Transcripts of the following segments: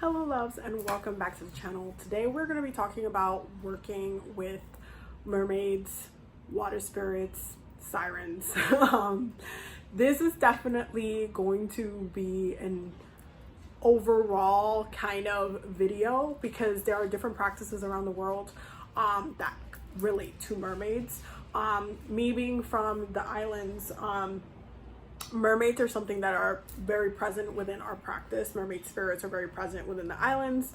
Hello loves and welcome back to the channel. Today we're going to be talking about working with mermaids, water spirits, sirens. This is definitely going to be an overall kind of video because there are different practices around the world that relate to mermaids. Me being from the islands, mermaids are something that are very present within our practice. Mermaid spirits are very present within the islands,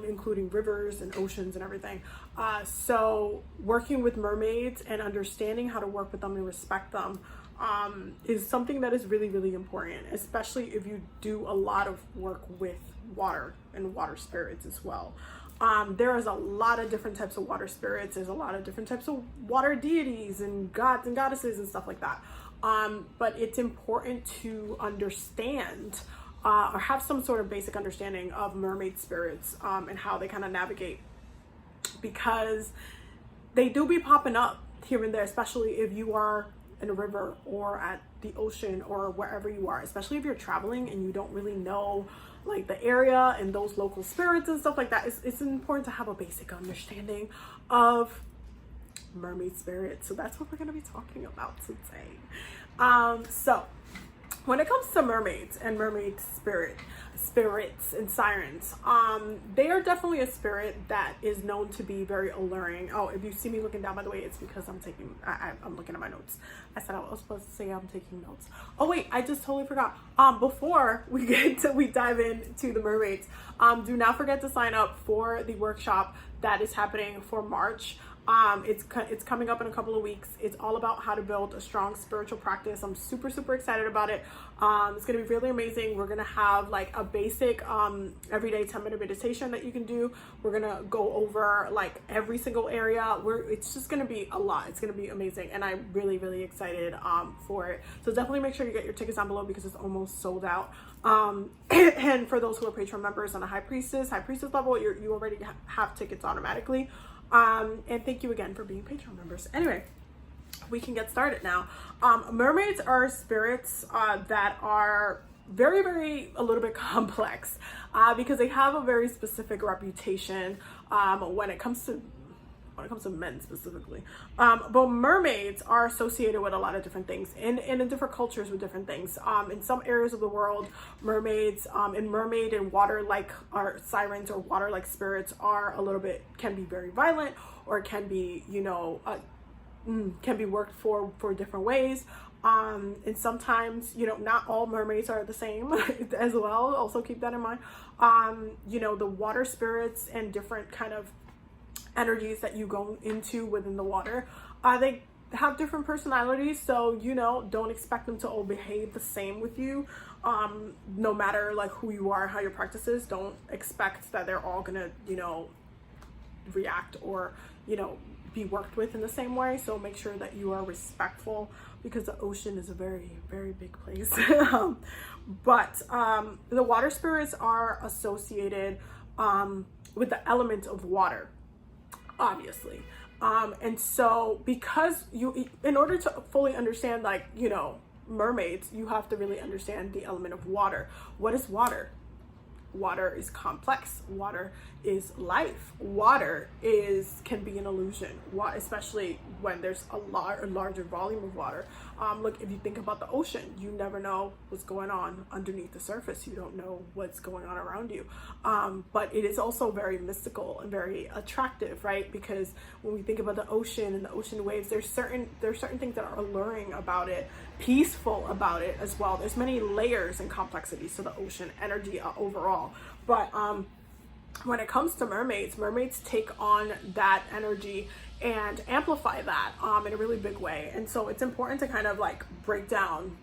including rivers and oceans and everything. So working with mermaids and understanding how to work with them and respect them is something that is really, really important, especially if you do a lot of work with water and water spirits as well. There is a lot of different types of water spirits. There's a lot of different types of water deities and gods and goddesses and stuff like that. But it's important to understand or have some sort of basic understanding of mermaid spirits and how they kind of navigate, because they do be popping up here and there, especially if you are in a river or at the ocean or wherever you are, especially if you're traveling and you don't really know like the area and those local spirits and stuff like that. It's important to have a basic understanding of mermaid spirits. So that's what we're going to be talking about today. So when it comes to mermaids and mermaid spirits and sirens, they are definitely a spirit that is known to be very alluring. Oh, if you see me looking down, by the way, it's because I'm looking at my notes. I said I was supposed to say I'm taking notes. Oh wait, I just totally forgot. Before we dive into the mermaids, do not forget to sign up for the workshop that is happening for March. It's coming up in a couple of weeks. It's all about how to build a strong spiritual practice. I'm super excited about it. It's going to be really amazing. We're going to have like a basic everyday 10-minute meditation that you can do. We're going to go over like every single area. It's just going to be a lot. It's going to be amazing, and I'm really excited for it. So definitely make sure you get your tickets down below because it's almost sold out. And for those who are Patreon members on a high priestess level, you already have tickets automatically. And thank you again for being Patreon members. Anyway, we can get started now. Mermaids are spirits that are very a little bit complex because they have a very specific reputation when it comes to men specifically. But mermaids are associated with a lot of different things and in different cultures with different things. In some areas of the world, mermaids and mermaid and water-like or sirens or water-like spirits are can be very violent, or can be, can be worked for different ways. And sometimes, not all mermaids are the same as well. Also keep that in mind. The water spirits and different kind of energies that you go into within the water, they have different personalities, so don't expect them to all behave the same with you, no matter like who you are, how your practice is. Don't expect that they're all gonna react or be worked with in the same way. So make sure that you are respectful, because the ocean is a very big place. But the water spirits are associated with the element of water, obviously. And so because in order to fully understand mermaids, you have to really understand the element of water. What is water? Water is complex. Water is life. Water can be an illusion, especially when there's a larger volume of water. Look, if you think about the ocean, you never know what's going on underneath the surface. You don't know what's going on around you. But it is also very mystical and very attractive, right? Because when we think about the ocean and the ocean waves, there's certain things that are alluring about it, peaceful about it as well. There's many layers and complexities to the ocean energy overall. But when it comes to mermaids take on that energy and amplify that in a really big way. And so it's important to kind of like break down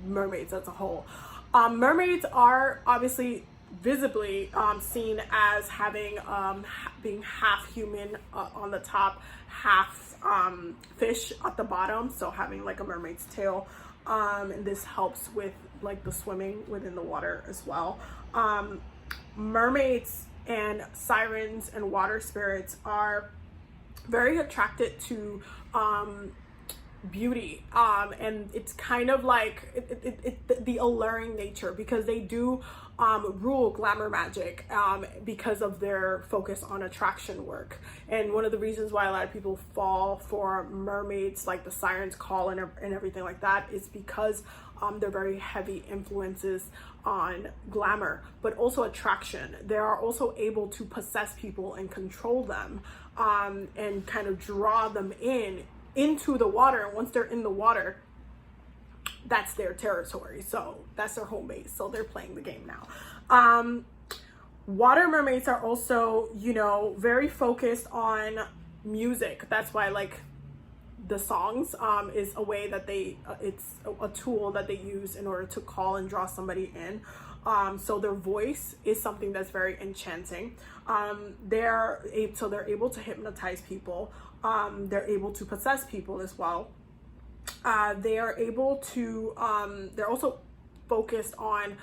mermaids as a whole. Mermaids are obviously visibly seen as having being half human on the top, half fish at the bottom, so having like a mermaid's tail, and this helps with like the swimming within the water as well. Mermaids and sirens and water spirits are very attracted to beauty, and it's kind of like the alluring nature, because they do rule glamour magic because of their focus on attraction work. And one of the reasons why a lot of people fall for mermaids like the Sirens call and everything like that is because they're very heavy influences on glamour, but also attraction. They are also able to possess people and control them and kind of draw them into the water. And once they're in the water, that's their territory. So that's their home base. So they're playing the game now. Water mermaids are also, you know, very focused on music. That's why like the songs is a way that it's a tool that they use in order to call and draw somebody in. So their voice is something that's very enchanting. They're able to hypnotize people. They're able to possess people as well. They are able to, they're also focused on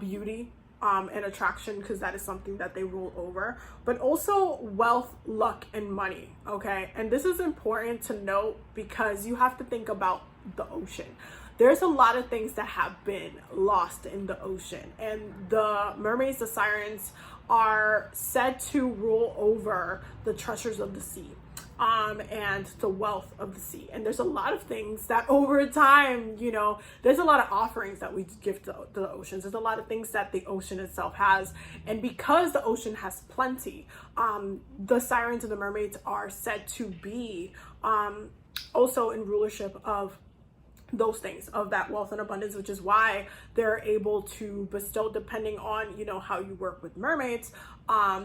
beauty and attraction, because that is something that they rule over, but also wealth, luck, and money. Okay. And this is important to note because you have to think about the ocean. There's a lot of things that have been lost in the ocean, and the mermaids, the Sirens, are said to rule over the treasures of the sea. And the wealth of the sea. And there's a lot of things that over time, you know, there's a lot of offerings that we give to the oceans. There's a lot of things that the ocean itself has. And because the ocean has plenty, the Sirens and the mermaids are said to be also in rulership of those things, of that wealth and abundance, which is why they're able to bestow, depending on, you know, how you work with mermaids,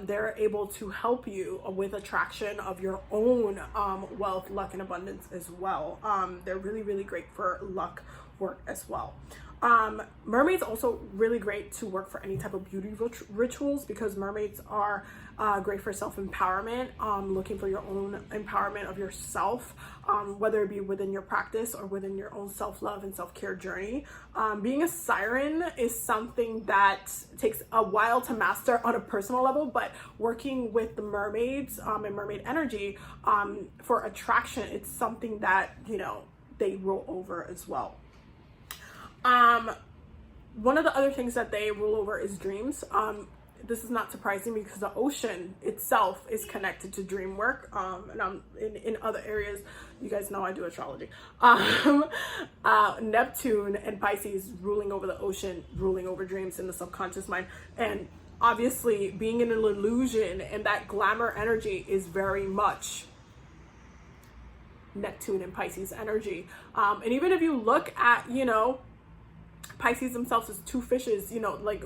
they're able to help you with attraction of your own wealth, luck, and abundance as well. They're really, really great for luck work as well. Mermaids also really great to work for any type of beauty rituals, because mermaids are great for self-empowerment, looking for your own empowerment of yourself, whether it be within your practice or within your own self-love and self-care journey. Being a siren is something that takes a while to master on a personal level, but working with the mermaids and mermaid energy for attraction, it's something that, you know, they roll over as well. One of the other things that they rule over is dreams. This is not surprising because the ocean itself is connected to dream work. And I'm in other areas, you guys know I do astrology. Neptune and Pisces ruling over the ocean, ruling over dreams in the subconscious mind. And obviously being in an illusion and that glamour energy is very much Neptune and Pisces energy. And even if you look at, you know, Pisces themselves as two fishes, you know, like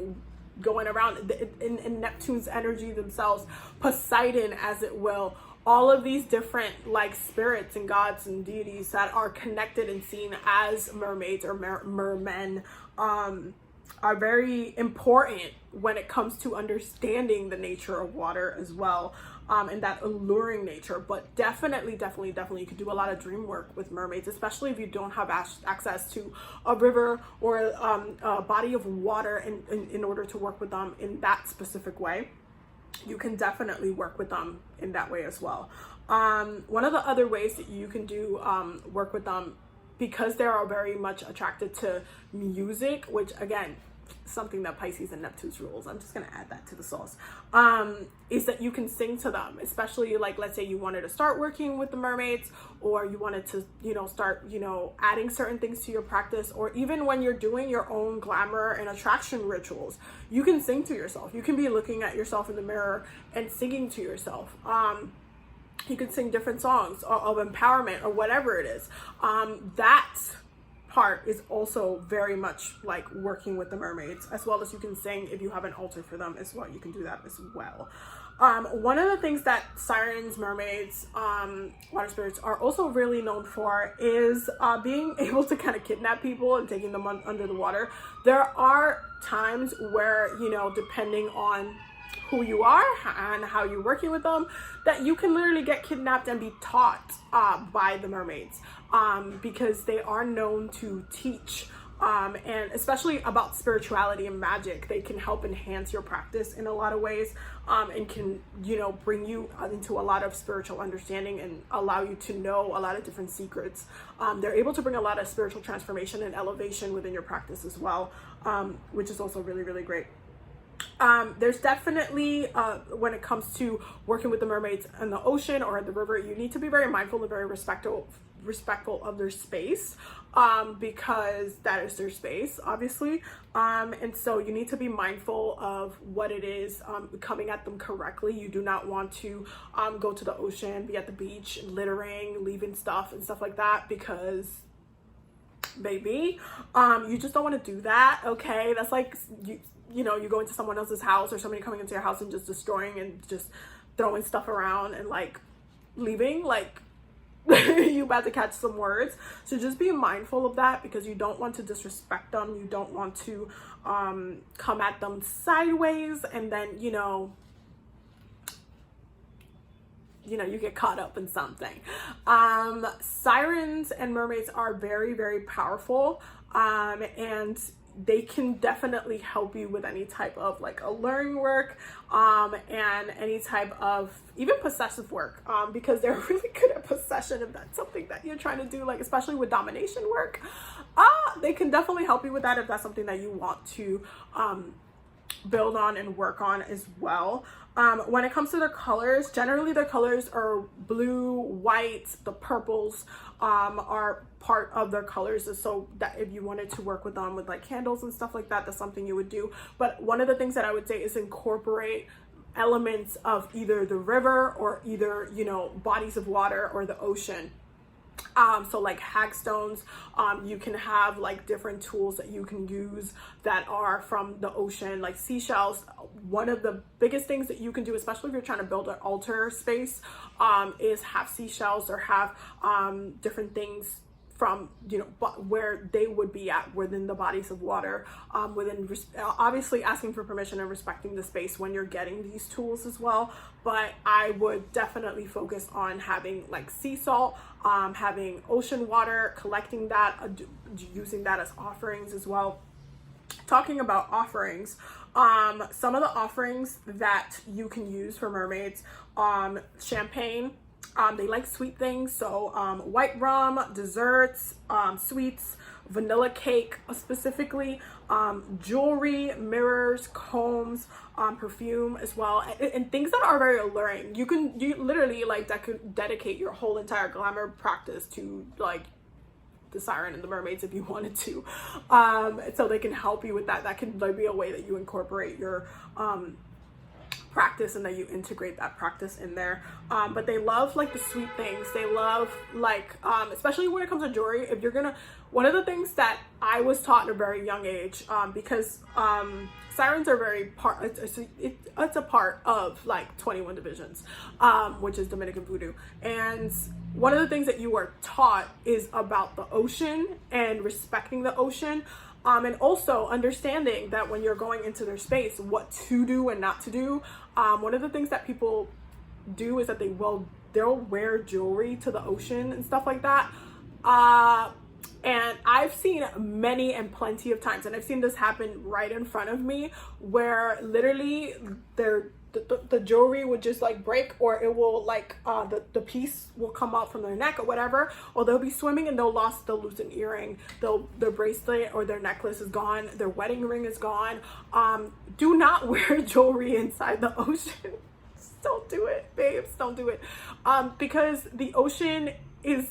going around in Neptune's energy themselves, Poseidon, as it will, all of these different like spirits and gods and deities that are connected and seen as mermaids or mermen are very important when it comes to understanding the nature of water as well, and that alluring nature. But definitely you can do a lot of dream work with mermaids, especially if you don't have access to a river or a body of water in order to work with them in that specific way. You can definitely work with them in that way as well. One of the other ways that you can do work with them, because they are very much attracted to music, which again, something that Pisces and Neptune's rules, I'm just going to add that to the sauce, is that you can sing to them, especially like, let's say you wanted to start working with the mermaids, or you wanted to, you know, start, you know, adding certain things to your practice, or even when you're doing your own glamour and attraction rituals, you can sing to yourself. You can be looking at yourself in the mirror and singing to yourself. You can sing different songs of empowerment or whatever it is. That part is also very much like working with the mermaids, as well as you can sing if you have an altar for them as well. You can do that as well. One of the things that Sirens, mermaids, water spirits are also really known for is being able to kind of kidnap people and taking them under the water. There are times where, you know, depending on who you are and how you're working with them, that you can literally get kidnapped and be taught by the mermaids, because they are known to teach, and especially about spirituality and magic. They can help enhance your practice in a lot of ways, and can, you know, bring you into a lot of spiritual understanding and allow you to know a lot of different secrets. They're able to bring a lot of spiritual transformation and elevation within your practice as well, which is also really, really great. There's definitely, when it comes to working with the mermaids in the ocean or in the river, you need to be very mindful and very respectful of their space, because that is their space, obviously. And so you need to be mindful of what it is, coming at them correctly. You do not want to go to the ocean, be at the beach, littering, leaving stuff and stuff like that, because baby, you just don't want to do that. Okay, that's like you know, you go into someone else's house, or somebody coming into your house and just destroying and just throwing stuff around and like leaving, like you about to catch some words. So just be mindful of that, because you don't want to disrespect them. You don't want to come at them sideways, and then you get caught up in something. Sirens and mermaids are very, very powerful, and they can definitely help you with any type of like alluring work, and any type of even possessive work, because they're really good at possession, if that's something that you're trying to do, like especially with domination work. They can definitely help you with that if that's something that you want to build on and work on as well. When it comes to their colors, generally their colors are blue, white, the purples are part of their colors, so that if you wanted to work with them with like candles and stuff like that, that's something you would do. But one of the things that I would say is incorporate elements of either the river or either, bodies of water or the ocean. So like hagstones, you can have like different tools that you can use that are from the ocean, like seashells. One of the biggest things that you can do, especially if you're trying to build an altar space, is have seashells or have different things from where they would be at within the bodies of water, obviously asking for permission and respecting the space when you're getting these tools as well. But I would definitely focus on having like sea salt, having ocean water, collecting that, using that as offerings as well. Talking about offerings, some of the offerings that you can use for mermaids, champagne. They like sweet things, so white rum, desserts, sweets, vanilla cake specifically, jewelry, mirrors, combs, perfume as well, and things that are very alluring. You literally like that could dedicate your whole entire glamour practice to like the siren and the mermaids if you wanted to, so they can help you with that. That can be a way that you incorporate your practice and that you integrate that practice in there. But they love like the sweet things. They love like, especially when it comes to jewelry, if you're gonna, one of the things that I was taught at a very young age, because sirens are very it's a part of like 21 divisions, which is Dominican voodoo. And one of the things that you are taught is about the ocean and respecting the ocean. And also understanding that when you're going into their space, what to do and not to do. One of the things that people do is that they'll wear jewelry to the ocean and stuff like that. And I've seen many and plenty of times, and I've seen this happen right in front of me, where literally the jewelry would just like break, or it will like the piece will come out from their neck or whatever, or they'll be swimming and they'll lose an earring, their bracelet or their necklace is gone, their wedding ring is gone. Do not wear jewelry inside the ocean. Don't do it, babes, don't do it, because the ocean is,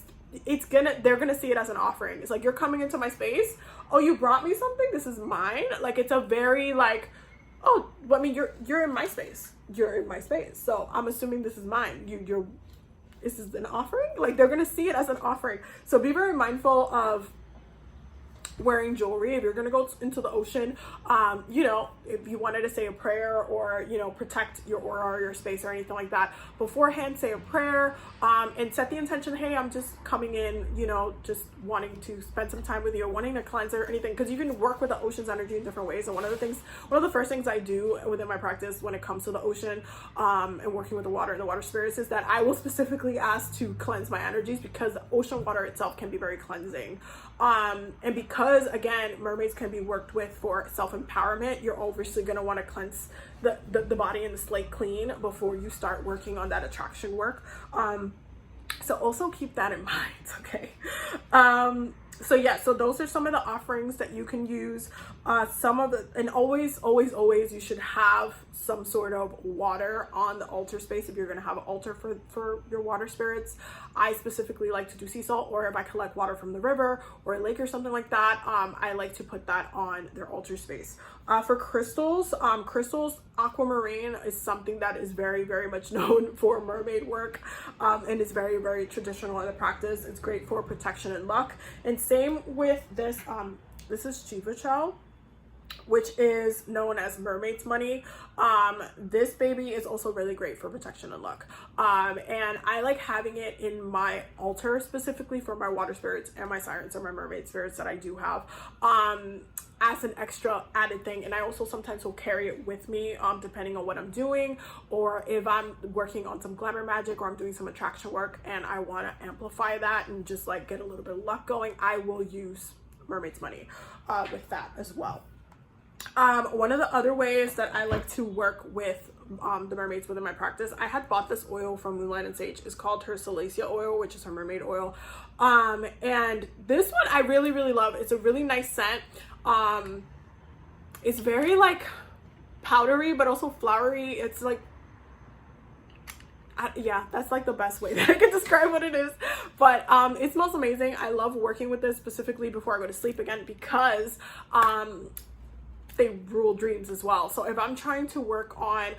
they're gonna see it as an offering. It's like, you're coming into my space, oh, you brought me something, this is mine. Like, it's a very like, oh, I mean, you're in my space. You're in my space. So I'm assuming this is mine. This is an offering? Like, they're going to see it as an offering. So be very mindful of wearing jewelry if you're going to go into the ocean. If you wanted to say a prayer or, protect your aura or your space or anything like that, beforehand, say a prayer, and set the intention, hey, I'm just coming in, just wanting to spend some time with you, or wanting to cleanse or anything, because you can work with the ocean's energy in different ways. And one of the first things I do within my practice when it comes to the ocean, and working with the water and the water spirits, is that I will specifically ask to cleanse my energies, because the ocean water itself can be very cleansing. And because, again, mermaids can be worked with for self-empowerment, you're obviously going to want to cleanse the body and the slate clean before you start working on that attraction work. So also keep that in mind, okay? So those are some of the offerings that you can use. And always you should have some sort of water on the altar space if you're going to have an altar for your water spirits. I specifically like to do sea salt, or if I collect water from the river or a lake or something like that, I like to put that on their altar space. For crystals, aquamarine is something that is very, very much known for mermaid work, and is very, very traditional in the practice. It's great for protection and luck. And same with this, this is Chiva, which is known as mermaid's money. This baby is also really great for protection and luck. And I like having it in my altar specifically for my water spirits and my sirens or my mermaid spirits that I do have, as an extra added thing. And I also sometimes will carry it with me, depending on what I'm doing, or if I'm working on some glamour magic or I'm doing some attraction work and I want to amplify that and just like get a little bit of luck going, I will use mermaid's money with that as well. One of the other ways that I like to work with the mermaids within my practice, I had bought this oil from Moonlight and Sage. It's called her Silasia Oil, which is her mermaid oil. And this one I really, really love. It's a really nice scent. It's very like powdery, but also flowery. It's like, yeah, that's like the best way that I can describe what it is. But it smells amazing. I love working with this specifically before I go to sleep again, because they rule dreams as well. So if I'm trying to work on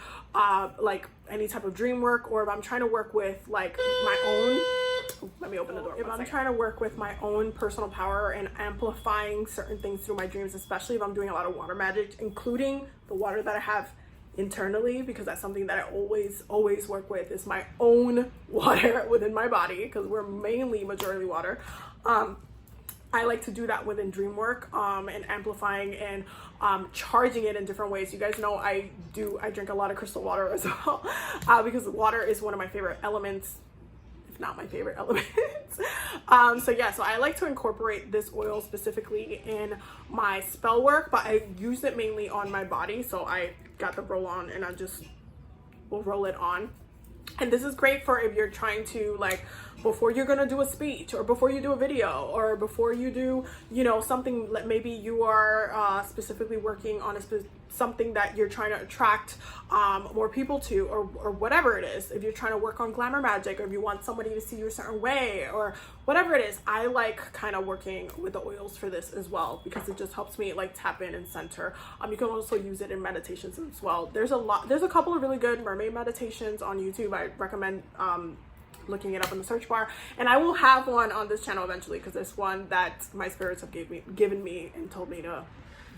like any type of dream work, or if I'm trying to work with like my own, let me open the door. If I'm trying to work with my own personal power and amplifying certain things through my dreams, especially if I'm doing a lot of water magic, including the water that I have internally, because that's something that I always work with, is my own water within my body, because we're mainly majority water. I like to do that within dream work, and amplifying and charging it in different ways. You guys know I drink a lot of crystal water as well, because water is one of my favorite elements, if not my favorite element. So yeah, so I like to incorporate this oil specifically in my spell work, but I use it mainly on my body. So I got the roll on and I just will roll it on. And this is great for if you're trying to, like, before you're gonna do a speech, or before you do a video, or before you do, you know, something that maybe you are specifically working on something that you're trying to attract more people to, or whatever it is. If you're trying to work on glamour magic, or if you want somebody to see you a certain way, or whatever it is, I like kind of working with the oils for this as well, because it just helps me like tap in and center. You can also use it in meditations as well. There's a couple of really good mermaid meditations on YouTube. I recommend looking it up in the search bar, and I will have one on this channel eventually, because there's one that my spirits have given me and told me to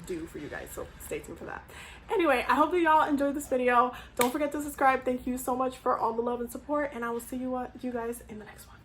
do for you guys, so stay tuned for that. Anyway, I hope that y'all enjoyed this video. Don't forget to subscribe. Thank you so much for all the love and support, and I will see you guys in the next one.